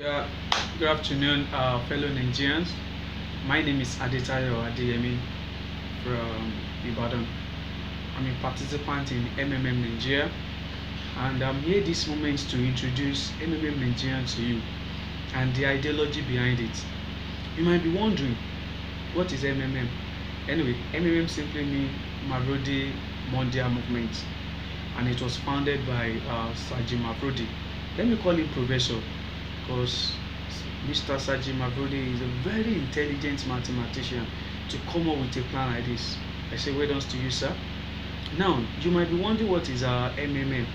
Yeah, good afternoon, fellow Nigerians. My name is Adetayo Adeyemi from Ibadan. I'm a participant in MMM Nigeria, and I'm here this moment to introduce MMM Nigeria to you and the ideology behind it. You might be wondering, what is MMM? Anyway, MMM simply means Marodi Mondial Movement, and it was founded by Saji Mavrodi. Let me call him Professor because Mr. Saji Mavrodi is a very intelligent mathematician to come up with a plan like this. I say well done to you, sir. Now, you might be wondering what is MMM?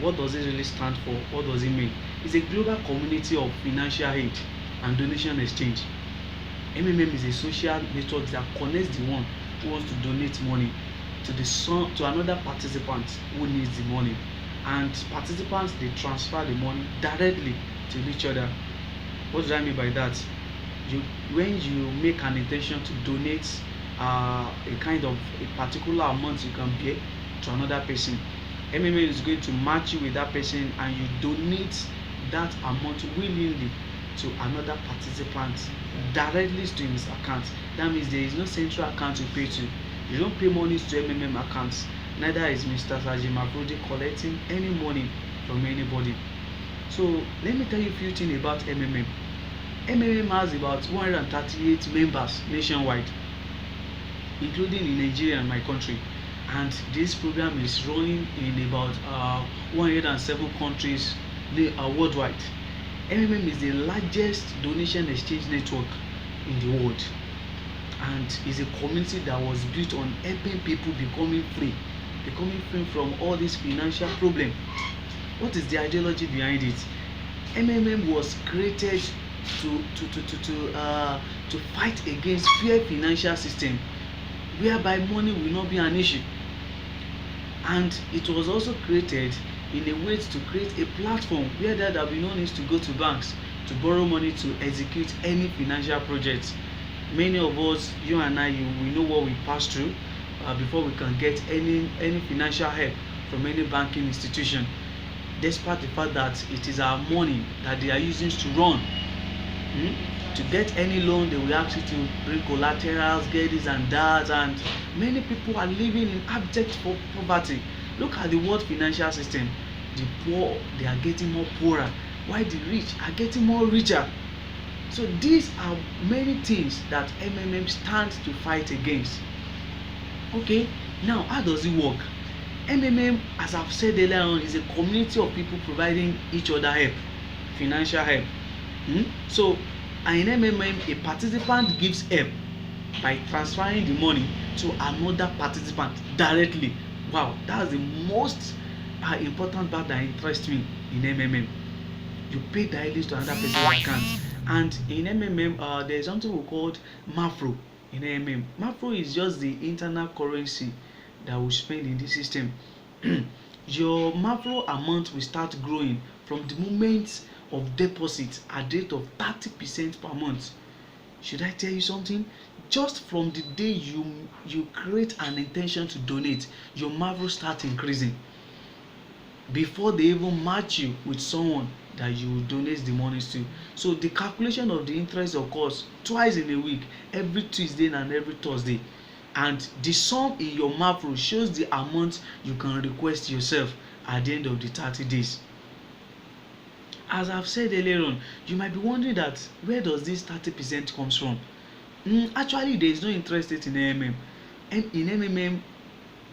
What does it really stand for? What does it mean? It's a global community of financial aid and donation exchange. MMM is a social network that connects the one who wants to donate money to another participant who needs the money, and participants they transfer the money directly to each other. What do I mean by that? You When you make an intention to donate a kind of a particular amount you can pay to another person, MMA is going to match you with that person and you donate that amount willingly to another participant directly to his account. That means there is no central account to pay to. You don't pay money to MMM accounts. Neither is Mr. Sajid Mavrodi collecting any money from anybody. So let me tell you a few things about MMM. MMM has about 138 members nationwide, including in Nigeria and my country. And this program is running in about 107 countries worldwide. MMM is the largest donation exchange network in the world, and is a community that was built on helping people becoming free from all these financial problems. What is the ideology behind it? MMM was created to fight against fair financial system whereby money will not be an issue, and it was also created in a way to create a platform where there will be no need to go to banks to borrow money to execute any financial project. Many of us, you and I, we know what we pass through before we can get any financial help from any banking institution, despite the fact that it is our money that they are using to run. To get any loan, they will ask you to bring collaterals, get this and that, and many people are living in abject poverty. Look at the world financial system. The poor, they are getting more poorer, while the rich are getting more richer. So these are many things that MMM stands to fight against. Okay, now how does it work? MMM, as I've said earlier on, is a community of people providing each other help, financial help. So in MMM, a participant gives help by transferring the money to another participant directly. Wow, that's the most important part that interests me in MMM. You pay directly to another person's account. And in MMM, there is something we called Mafro in MMM. Mafro is just the internal currency that we spend in this system. Your Mafro amount will start growing from the moment of deposit at rate of 30% per month. Should I tell you something? Just from the day you create an intention to donate, your Mafro start increasing before they even match you with someone that you donate the money to. So the calculation of the interest occurs twice in a week, every Tuesday and every Thursday, and the sum in your Mafro shows the amount you can request yourself at the end of the 30 days. As I've said earlier on, you might be wondering that where does this 30% comes from? Actually, there is no interest rate in MMM. And in MMM,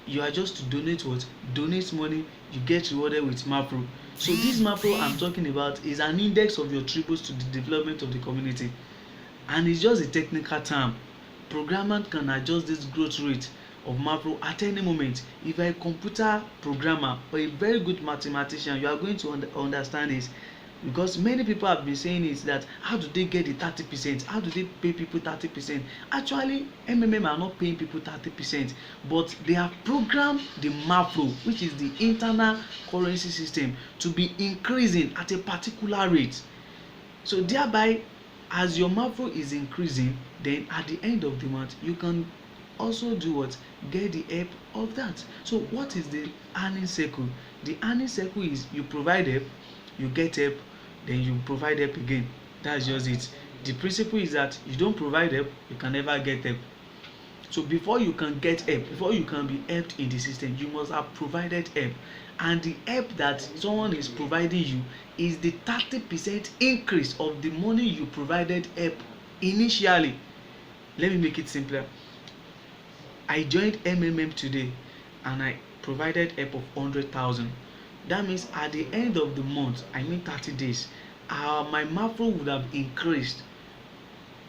you are just to donate what? Donate money, you get rewarded with Mafro. So this Mafro I'm talking about is an index of your tributes to the development of the community, and it's just a technical term. Programmer can adjust this growth rate of Mafro at any moment. If you're a computer programmer or a very good mathematician, you are going to understand this, because many people have been saying is that how do they get the 30%? How do they pay people 30%? Actually, MMM are not paying people 30%, but they have programmed the Mafro, which is the internal currency system, to be increasing at a particular rate. So thereby, as your Mafro is increasing, then at the end of the month you can also do what? Get the help of that. So what is the earning circle? The earning circle is you provide help, you get help, then you provide help again. That's just it. The principle is that you don't provide help, you can never get help. So before you can get help, before you can be helped in the system, you must have provided help. And the help that someone is providing you is the 30% increase of the money you provided help initially. Let me make it simpler. I joined today and I provided help of 100,000. That means at the end of the month, I mean 30 days, my mafro would have increased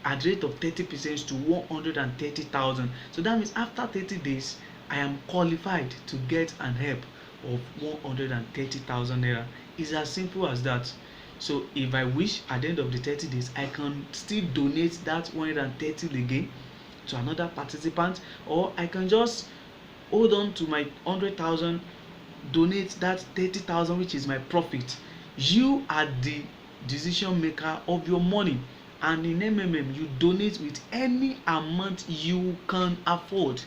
at the rate of 30% to 130,000. So that means after 30 days, I am qualified to get an help of 130,000 naira. It's as simple as that. So if I wish, at the end of the 30 days, I can still donate that 130 again to another participant, or I can just hold on to my 100,000, donate that 30,000, which is my profit. You are the decision maker of your money, and in you donate with any amount you can afford.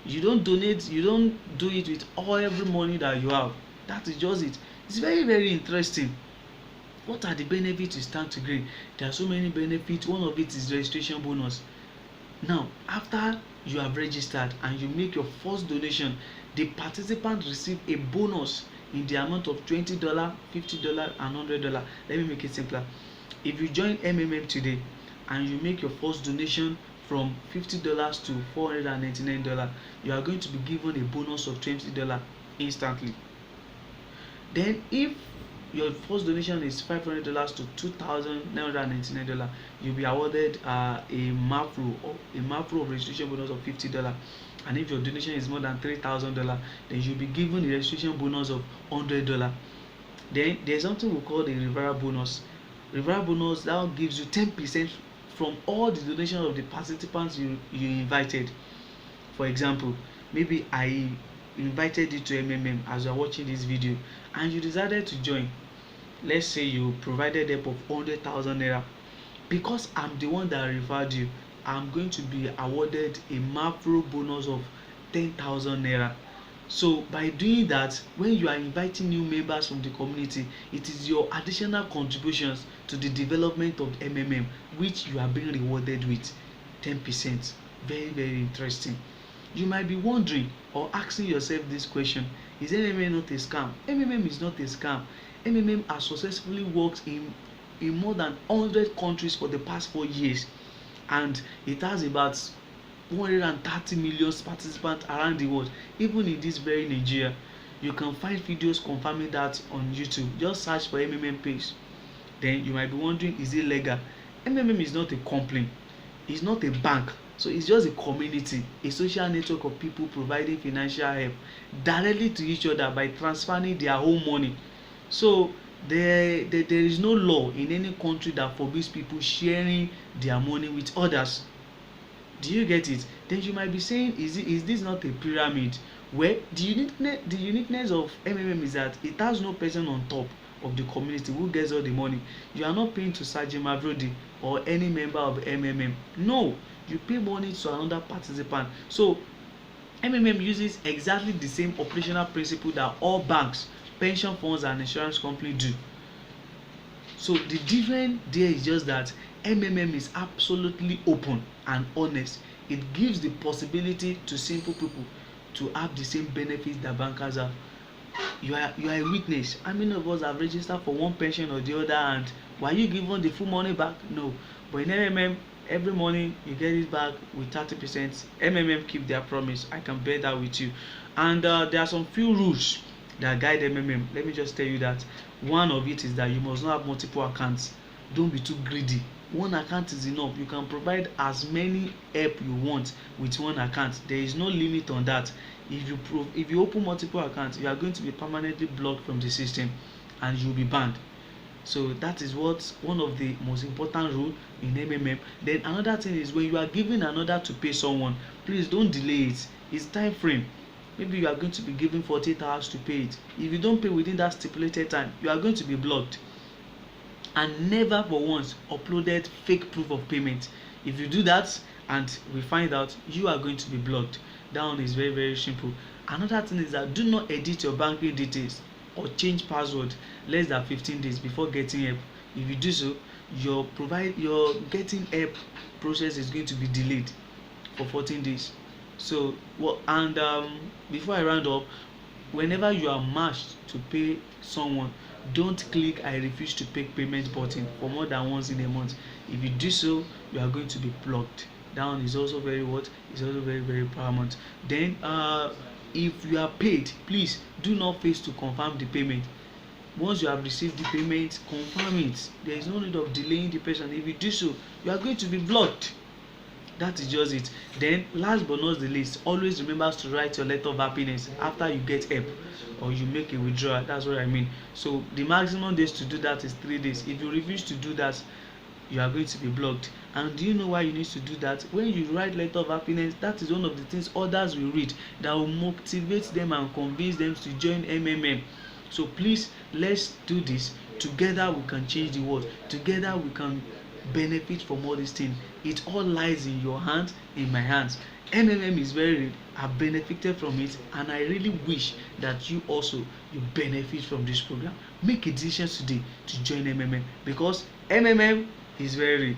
You don't do it with all every money that you have. That is just it. It's very, very interesting. What are the benefits you stand to gain? There are so many benefits. One of it is registration bonus. Now, after you have registered and you make your first donation, the participant receive a bonus in the amount of $20, $50, and $100. Let me make it simpler. If you join today and you make your first donation from $50 to $499, you are going to be given a bonus of $20 instantly. Then if your first donation is $500 to $2,999, you'll be awarded a mafro of registration bonus of $50. And if your donation is more than $3,000, then you'll be given a registration bonus of $100. Then there's something we call the referral bonus. Referral bonus that gives you 10% from all the donations of the participants you invited. For example, maybe I invited you to as you are watching this video and you decided to join. Let's say you provided help of 100,000 naira. Because I'm the one that referred you, I'm going to be awarded a mafro bonus of 10,000 naira. So by doing that, when you are inviting new members from the community, it is your additional contributions to the development of which you are being rewarded with 10%. Very, very interesting. You might be wondering or asking yourself this question: is not a scam? Is not a scam. Has successfully worked in more than 100 countries for the past 4 years, and it has about 130 million participants around the world. Even in this very Nigeria, you can find videos confirming that on YouTube. Just search for page. Then you might be wondering, is it legal? is not a company, it's not a bank, so it's just a community, a social network of people providing financial help directly to each other by transferring their own money. So there is no law in any country that forbids people sharing their money with others. Do you get it? Then you might be saying, is this not a pyramid? Well, the uniqueness of is that it has no person on top of the community who gets all the money. You are not paying to Sajid Mavrodi or any member of No, you pay money to another participant. So uses exactly the same operational principle that all banks, pension funds, and insurance companies do. So the difference there is just that is absolutely open and honest. It gives the possibility to simple people to have the same benefits that bankers have. You are a witness. How many of us have registered for one pension or the other, and were you given the full money back? No. But in every morning you get it back with 30%. Keep their promise. I can bear that with you. And there are some few rules that guide Let me just tell you that one of it is that you must not have multiple accounts. Don't be too greedy. One account is enough. You can provide as many help you want with one account. There is no limit on that. If you open multiple accounts, you are going to be permanently blocked from the system and you will be banned. So that is one of the most important rules in Then another thing is, when you are giving another to pay someone, please don't delay it. It's time frame. Maybe you are going to be given 48 hours to pay it. If you don't pay within that stipulated time, you are going to be blocked. And never for once uploaded fake proof of payment. If you do that and we find out, you are going to be blocked. That one is very, very simple. Another thing is that do not edit your banking details. or change password less than 15 days before getting help. If you do so, your getting help process is going to be delayed for 14 days. So before I round up, whenever you are matched to pay someone, don't click I refuse to pay payment button for more than once in a month. If you do so, you are going to be blocked. That one is also very what is also very very paramount. Then if you are paid, please do not fail to confirm the payment. Once you have received the payment, confirm it. There is no need of delaying the person. If you do so, you are going to be blocked. That is just it. Then last but not the least, always remember to write your letter of happiness after you get help or you make a withdrawal. That's what I mean. So the maximum days to do that is 3 days. If you refuse to do that, you are going to be blocked. And do you know why you need to do that? When you write letter of happiness, that is one of the things others will read that will motivate them and convince them to join MMM. So please, let's do this together. We can change the world together. We can benefit from all these things. It all lies in your hands, in my hands. MMM is very real. I benefited from it, and I really wish that you also you benefit from this program. Make a decision today to join MMM, because MMM is very real.